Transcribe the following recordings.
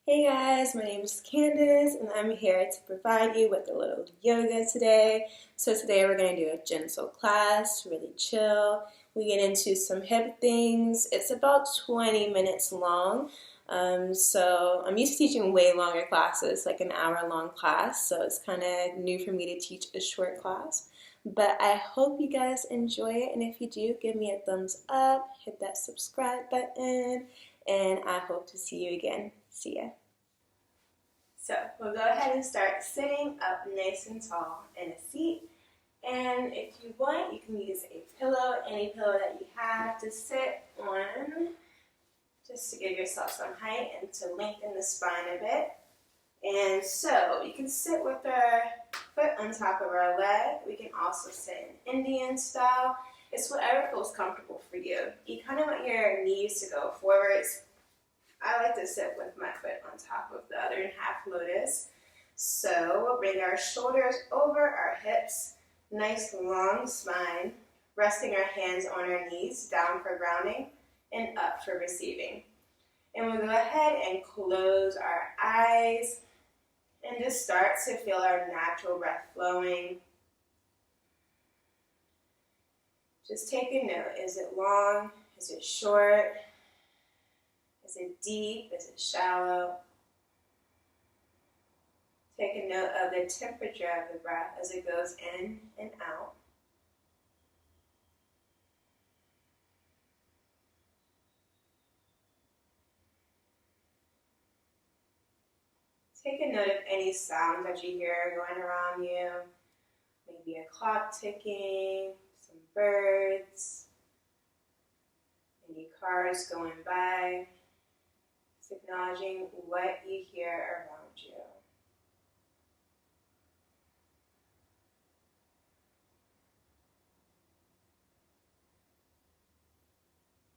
Hey guys, my name is Candace and I'm here to provide you with a little yoga today. So today we're going to do a gentle class, really chill. We get into some hip things. It's about 20 minutes long. So I'm used to teaching way longer classes, like an hour-long class. So it's kind of new for me to teach a short class. But I hope you guys enjoy it. And if you do, give me a thumbs up, hit that subscribe button, and I hope to see you again. See ya. So we'll go ahead and start sitting up nice and tall in a seat. And if you want, you can use a pillow, any pillow that you have to sit on, just to give yourself some height and to lengthen the spine a bit. And so you can sit with our foot on top of our leg. We can also sit in Indian style. It's whatever feels comfortable for you. You kind of want your knees to go forwards. I like to sit with my foot on top of the other in half lotus. So we'll bring our shoulders over our hips, nice long spine, resting our hands on our knees, down for grounding and up for receiving. And we'll go ahead and close our eyes and just start to feel our natural breath flowing. Just take a note. Is it long? Is it short? Is it deep? Is it shallow? Take a note of the temperature of the breath as it goes in and out. Take a note of any sound that you hear going around you. Maybe a clock ticking, some birds, any cars going by. Acknowledging what you hear around you.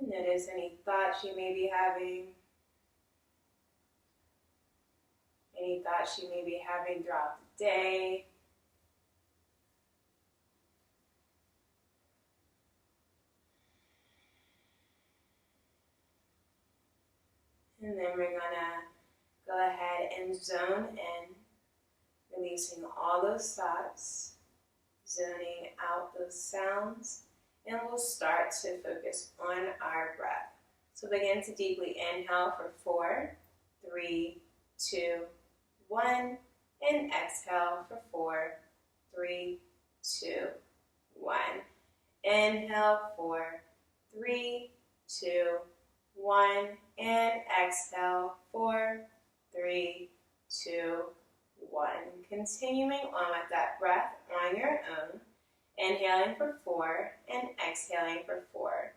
And notice any thoughts you may be having. Any thoughts you may be having throughout the day. And then we're going to go ahead and zone in, releasing all those thoughts, zoning out those sounds, and we'll start to focus on our breath. So begin to deeply inhale for 4, 3, 2, 1, and exhale for 4, 3, 2, 1. Inhale 4, 3, 2, 1, and exhale 4, 3, 2, 1. Continuing on with that breath on your own. Inhaling for 4 and exhaling for 4.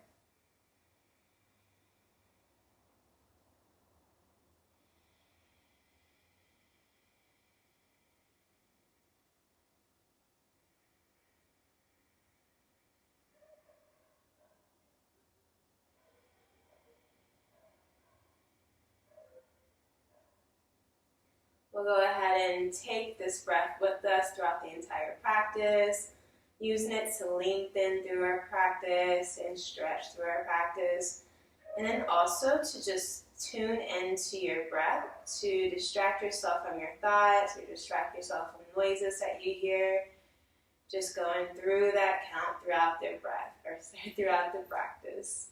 We'll go ahead and take this breath with us throughout the entire practice, using it to lengthen through our practice and stretch through our practice. And then also to just tune into your breath, to distract yourself from your thoughts, or distract yourself from noises that you hear. Just going through that count throughout the breath, or throughout the practice.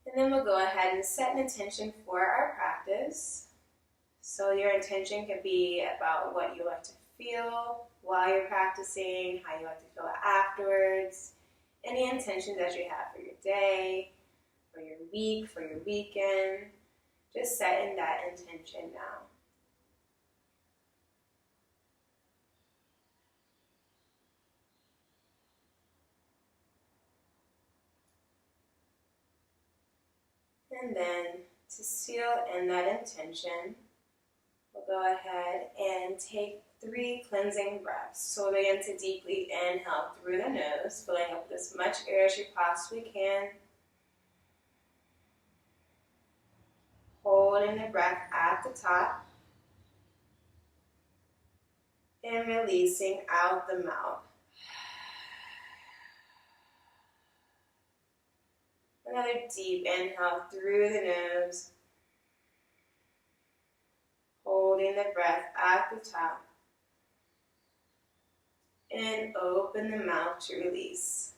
And then we'll go ahead and set an intention for our practice. So your intention could be about what you like to feel while you're practicing, how you like to feel afterwards, any intentions that you have for your day, for your week, for your weekend. Just setting that intention now. And then to seal in that intention, we'll go ahead and take 3 cleansing breaths. So we'll begin to deeply inhale through the nose, filling up with as much air as you possibly can. Holding the breath at the top. And releasing out the mouth. Another deep inhale through the nose. Holding the breath at the top. And open the mouth to release.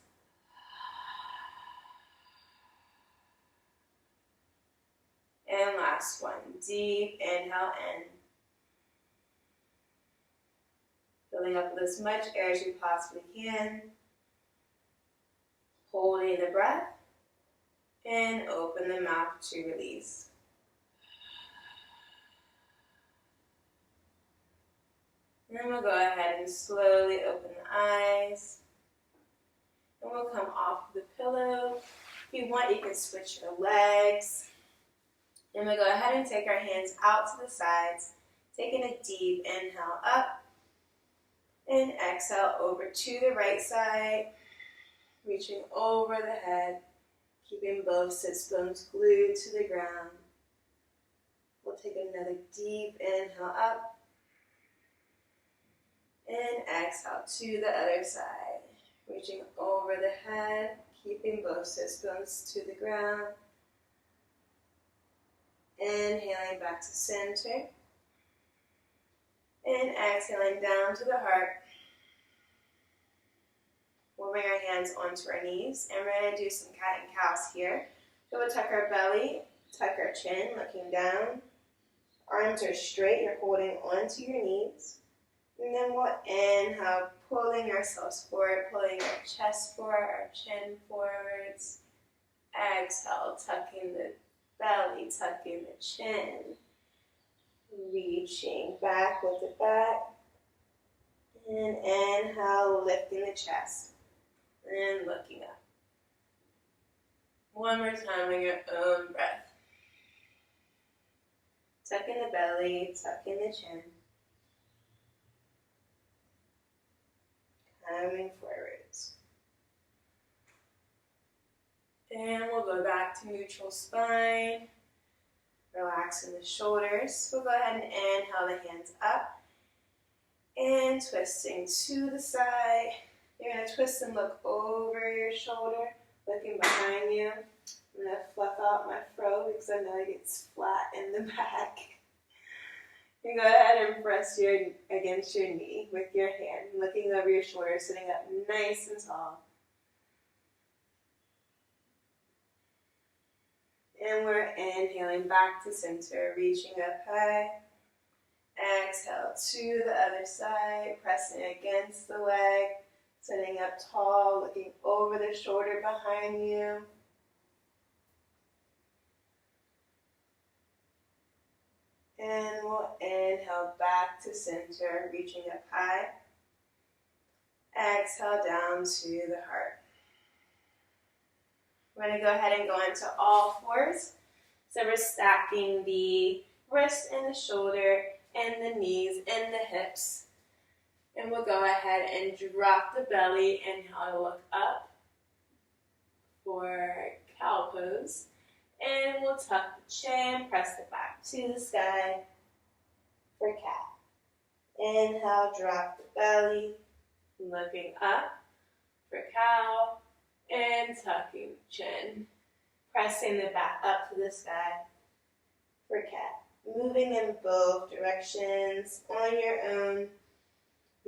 And last one, deep inhale in. Filling up with as much air as you possibly can. Holding the breath. And open the mouth to release. And then we'll go ahead and slowly open the eyes. And we'll come off the pillow. If you want, you can switch your legs. And we'll go ahead and take our hands out to the sides, taking a deep inhale up. And exhale over to the right side, reaching over the head, keeping both sits bones glued to the ground. We'll take another deep inhale up. And exhale to the other side, reaching over the head, keeping both sits bones to the ground. Inhaling back to center. And exhaling down to the heart. We'll bring our hands onto our knees, and we're going to do some cat and cows here. So we'll tuck our belly, tuck our chin, looking down. Arms are straight, you're holding onto your knees. And then we'll inhale, pulling ourselves forward, pulling our chest forward, our chin forwards. Exhale, tucking the belly, tucking the chin. Reaching back with the back. And inhale, lifting the chest. And looking up. One more time on your own breath. Tucking the belly, tucking the chin. Coming forwards. And we'll go back to neutral spine. Relaxing the shoulders. We'll go ahead and inhale the hands up. And twisting to the side. You're going to twist and look over your shoulder, looking behind you. I'm going to fluff out my fro because I know it gets flat in the back. You go ahead and press against your knee with your hand, looking over your shoulder, sitting up nice and tall. And we're inhaling back to center, reaching up high. Exhale to the other side, pressing against the leg, sitting up tall, looking over the shoulder behind you. And we'll inhale back to center, reaching up high. Exhale down to the heart. We're going to go ahead and go into all fours. So we're stacking the wrist and the shoulder and the knees and the hips. And we'll go ahead and drop the belly and how to look up for cow pose. And we'll tuck the chin, press it back to the sky for cat. Inhale, drop the belly, looking up for cow, and tucking the chin. Pressing the back up to the sky for cat. Moving in both directions on your own.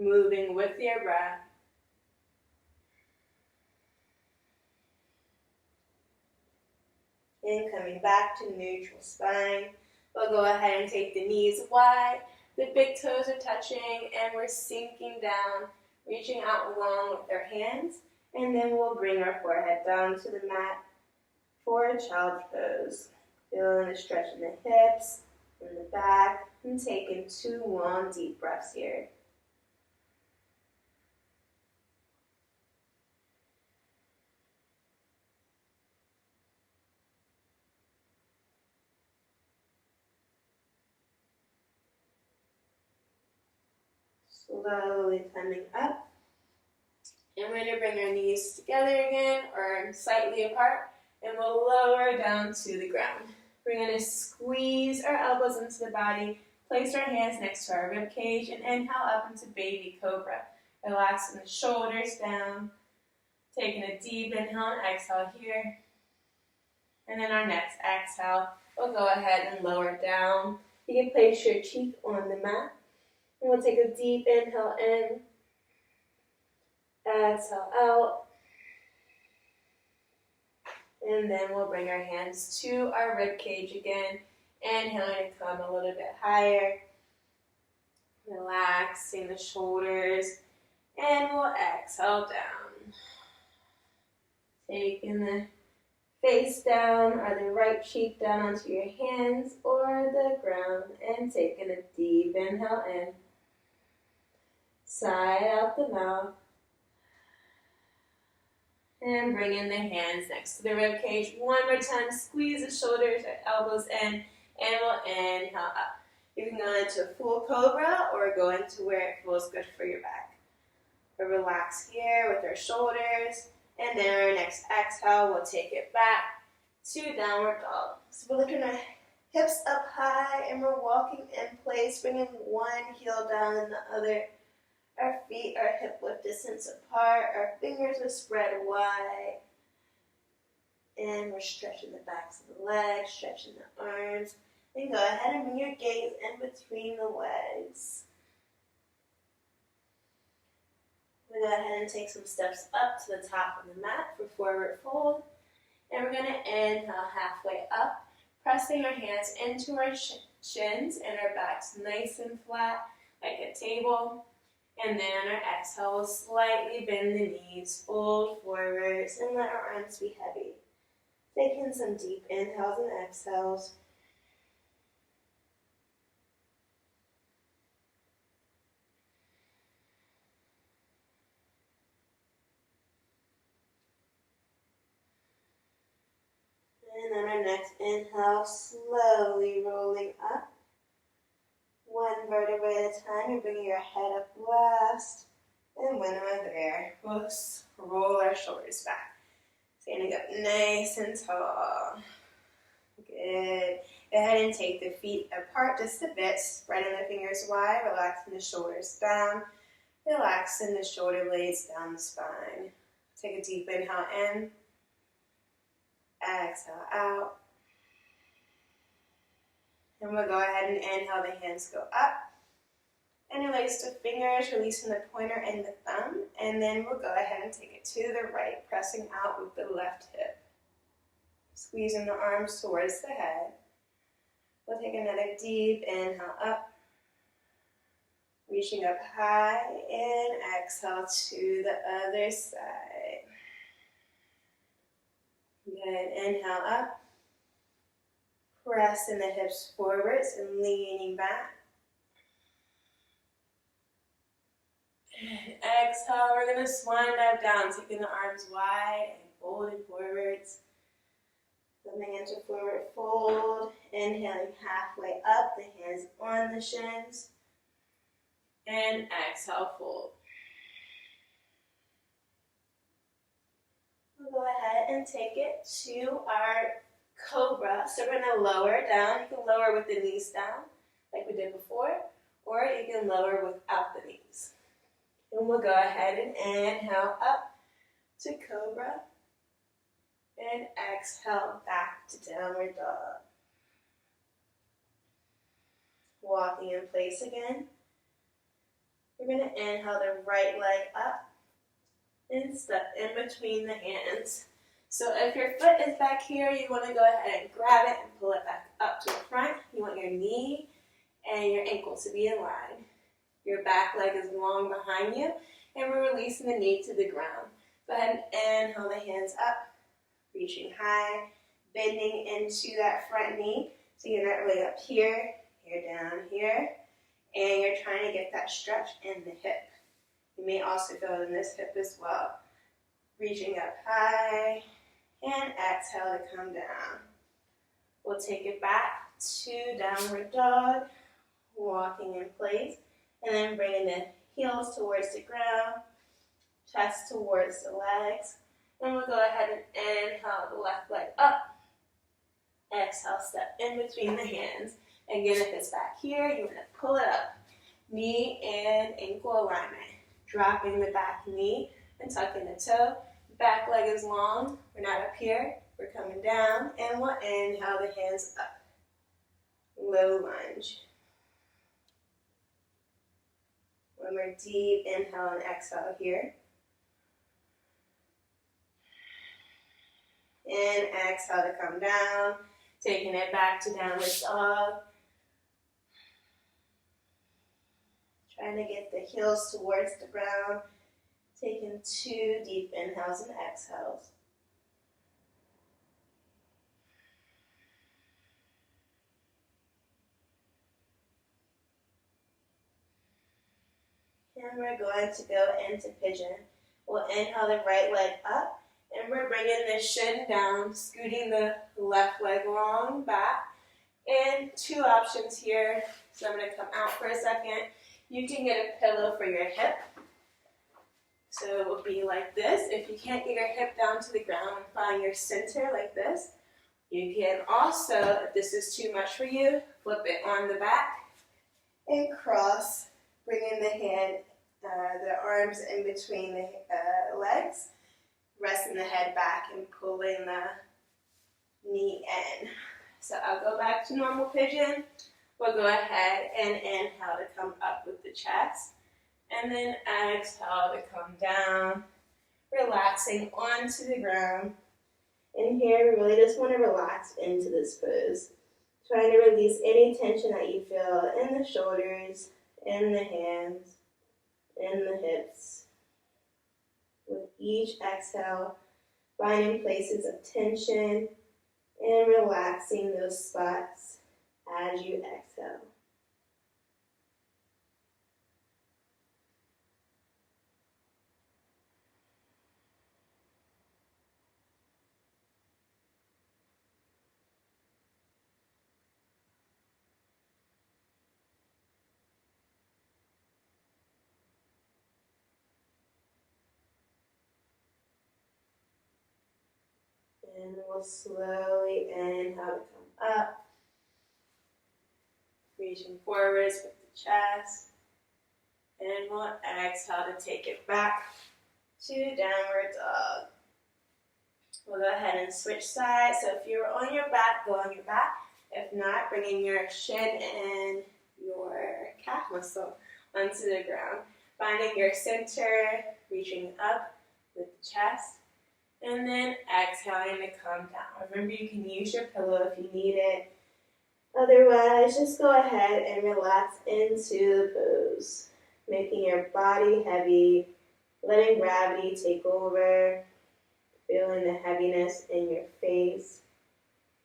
Moving with your breath. And coming back to neutral spine. We'll go ahead and take the knees wide. The big toes are touching and we're sinking down, reaching out long with our hands. And then we'll bring our forehead down to the mat for a child's pose. Feeling the stretch in the hips, in the back, and taking 2 long deep breaths here. Slowly coming up. And we're going to bring our knees together again, or slightly apart, and we'll lower down to the ground. We're going to squeeze our elbows into the body, place our hands next to our rib cage, and inhale up into baby cobra. Relaxing the shoulders down, taking a deep inhale and exhale here. And then our next exhale, we'll go ahead and lower down. You can place your cheek on the mat. And we'll take a deep inhale in. Exhale out. And then we'll bring our hands to our rib cage again. Inhaling to come a little bit higher. Relaxing the shoulders. And we'll exhale down. Taking the face down or the right cheek down onto your hands or the ground. And taking a deep inhale in. Side out the mouth. And bring in the hands next to the rib cage. One more time, squeeze the shoulders or elbows in, and we'll inhale up. You can go into a full cobra or go into where it feels good for your back. We'll relax here with our shoulders, and then our next exhale, we'll take it back to downward dog. So we're looking at hips up high, and we're walking in place, bringing one heel down and the other. Our feet are hip-width distance apart. Our fingers are spread wide. And we're stretching the backs of the legs, stretching the arms. And go ahead and bring your gaze in between the legs. We'll go ahead and take some steps up to the top of the mat for forward fold. And we're going to inhale halfway up, pressing our hands into our shins and our backs nice and flat like a table. And then on our exhale, we'll slightly bend the knees, fold forwards, and let our arms be heavy. Taking some deep inhales and exhales. And on our next inhale, slowly rolling up. One vertebrae at a time, you're bringing your head up last. And when we're there, we'll roll our shoulders back. Standing up nice and tall. Good. Go ahead and take the feet apart just a bit, spreading the fingers wide, relaxing the shoulders down, relaxing the shoulder blades down the spine. Take a deep inhale in. Exhale out. And we'll go ahead and inhale, the hands go up. Interlace the fingers, releasing the pointer and the thumb. And then we'll go ahead and take it to the right, pressing out with the left hip. Squeezing the arms towards the head. We'll take another deep inhale up. Reaching up high and exhale to the other side. Good. Inhale up. Pressing the hips forwards and leaning back. And exhale, we're going to swan dive down, taking the arms wide and folding forwards. Coming into forward fold. Inhaling halfway up, the hands on the shins. And exhale, fold. We'll go ahead and take it to our Cobra. So we're going to lower down. You can lower with the knees down, like we did before, or you can lower without the knees. And we'll go ahead and inhale up to Cobra. And exhale back to downward dog. Walking in place again. We're going to inhale the right leg up and step in between the hands. So if your foot is back here, you want to go ahead and grab it and pull it back up to the front. You want your knee and your ankle to be in line. Your back leg is long behind you, and we're releasing the knee to the ground. Go ahead and inhale the hands up, reaching high, bending into that front knee. So you're not really up here, you're down here, and you're trying to get that stretch in the hip. You may also feel it in this hip as well. Reaching up high, and exhale to come down. We'll take it back to downward dog, walking in place, and then bringing the heels towards the ground, chest towards the legs. And we'll go ahead and inhale the left leg up. Exhale, step in between the hands. Again, if it's back here, you want to pull it up. Knee and ankle alignment. Dropping the back knee and tucking the toe. Back leg is long. We're not up here. We're coming down, and we'll inhale the hands up. Low lunge. One more deep inhale and exhale here. And exhale to come down, taking it back to downward dog. Trying to get the heels towards the ground. Taking 2 deep inhales and exhales. And we're going to go into pigeon. We'll inhale the right leg up, and we're bringing the shin down, scooting the left leg long back. And 2 options here. So I'm going to come out for a second. You can get a pillow for your hip. So it will be like this. If you can't get your hip down to the ground, find your center like this. You can also, if this is too much for you, flip it on the back and cross, bringing the arms in between the legs, resting the head back and pulling the knee in. So I'll go back to normal pigeon. We'll go ahead and inhale to come up with the chest. And then exhale to come down, relaxing onto the ground. And here we really just want to relax into this pose. Trying to release any tension that you feel in the shoulders, in the hands, in the hips. With each exhale, finding places of tension and relaxing those spots as you exhale. And we'll slowly inhale to come up, reaching forwards with the chest. And we'll exhale to take it back to downward dog. We'll go ahead and switch sides. So if you're on your back, go on your back. If not, bringing your shin and your calf muscle onto the ground. Finding your center, reaching up with the chest. And then exhaling to come down. Remember, you can use your pillow if you need it. Otherwise, just go ahead and relax into the pose. Making your body heavy, letting gravity take over. Feeling the heaviness in your face,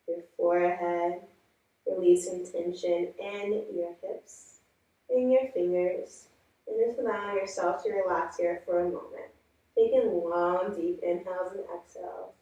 your forehead. Releasing tension in your hips, in your fingers. And just allowing yourself to relax here for a moment. Taking long, deep inhales and exhales.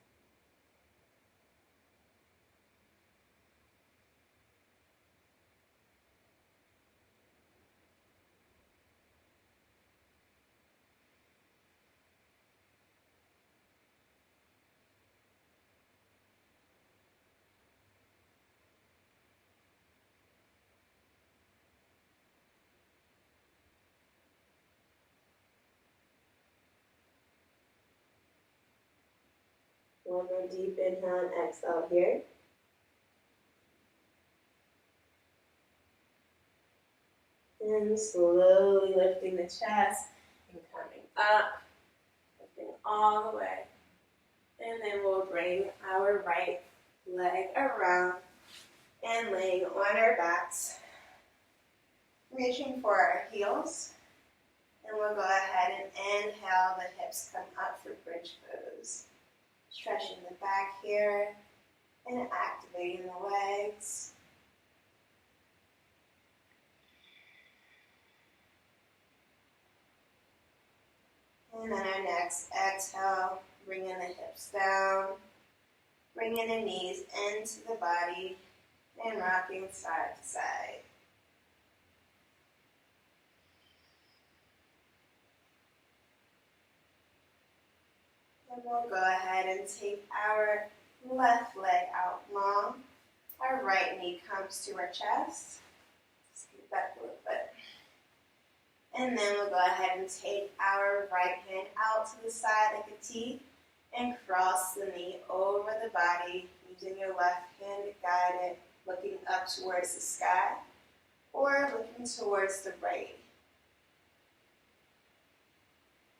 One more deep inhale and exhale here. And slowly lifting the chest and coming up, lifting all the way. And then we'll bring our right leg around and laying on our backs, reaching for our heels. And we'll go ahead and inhale, the hips come up for bridge pose. Stretching the back here and activating the legs. And then our next exhale, bringing the hips down, bringing the knees into the body and rocking side to side. And we'll go ahead and take our left leg out long. Our right knee comes to our chest. Scoot back a little bit. And then we'll go ahead and take our right hand out to the side like a T. And cross the knee over the body, using your left hand to guide it, looking up towards the sky or looking towards the right.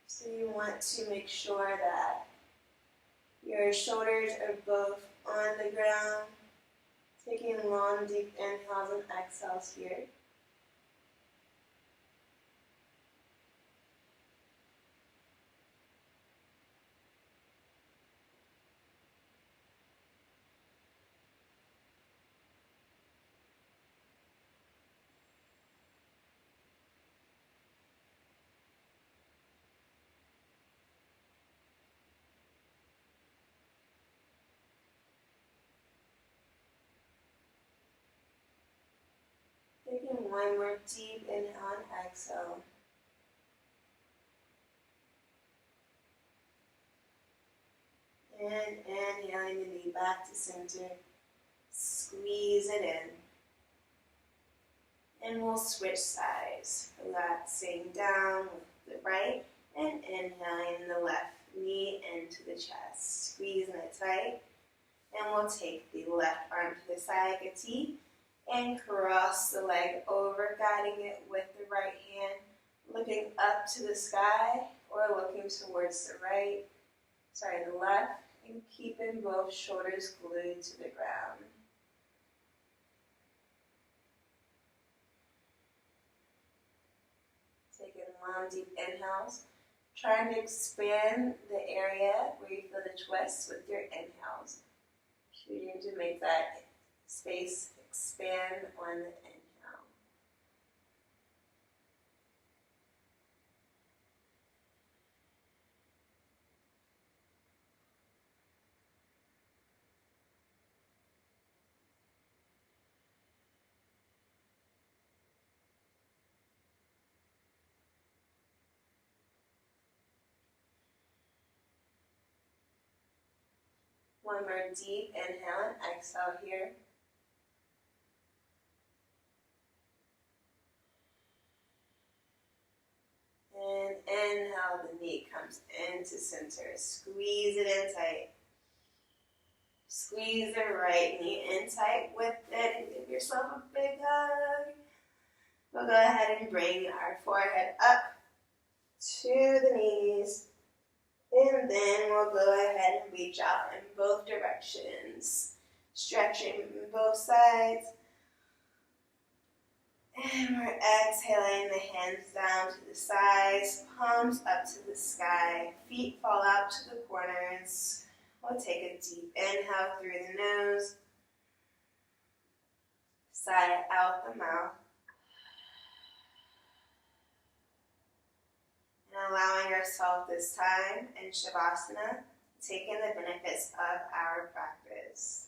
So you want to make sure that your shoulders are both on the ground. Taking long, deep inhales and exhales here. Taking one more deep inhale and exhale. And inhaling the knee back to center. Squeeze it in. And we'll switch sides. Relaxing down with the right and inhaling the left knee into the chest. Squeezing it tight. And we'll take the left arm to the side like a T and cross the leg over, guiding it with the right hand, looking up to the sky or looking towards the left, and keeping both shoulders glued to the ground. Taking long, deep inhales. Trying to expand the area where you feel the twist with your inhales. Shooting to make that space expand on the inhale. One more deep inhale and exhale here. And inhale, the knee comes into center. Squeeze it in tight. Squeeze the right knee in tight with it and give yourself a big hug. We'll go ahead and bring our forehead up to the knees. And then we'll go ahead and reach out in both directions. Stretching both sides. And we're exhaling the hands down to the sides, palms up to the sky, feet fall out to the corners. We'll take a deep inhale through the nose, sigh out the mouth, and allowing ourselves this time in Shavasana, taking the benefits of our practice.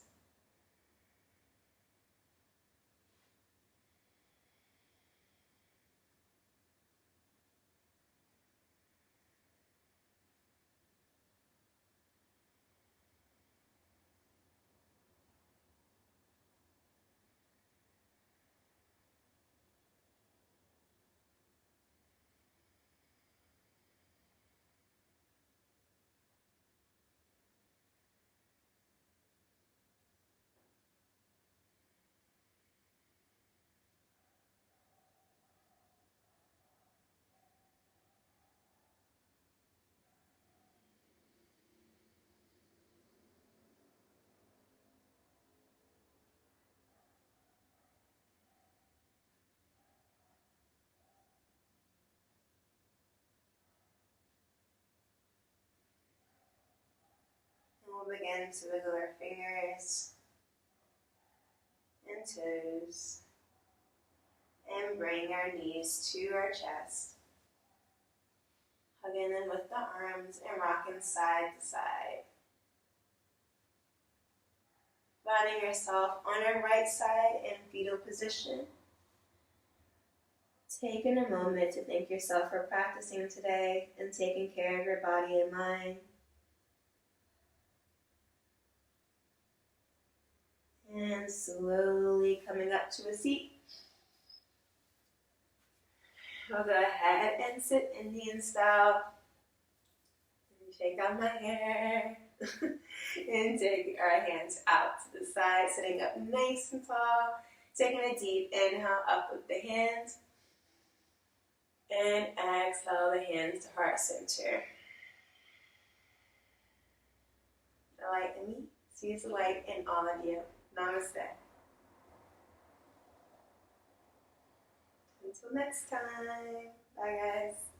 We'll begin to wiggle our fingers and toes and bring our knees to our chest. Hugging them with the arms and rocking side to side. Finding yourself on our right side in fetal position. Taking a moment to thank yourself for practicing today and taking care of your body and mind. And slowly coming up to a seat. We'll go ahead and sit Indian style. Shake out my hair. And take our hands out to the side, sitting up nice and tall. Taking a deep inhale up with the hands. And exhale the hands to heart center. The light in me sees the light in all of you. Namaste. Until next time. Bye, guys.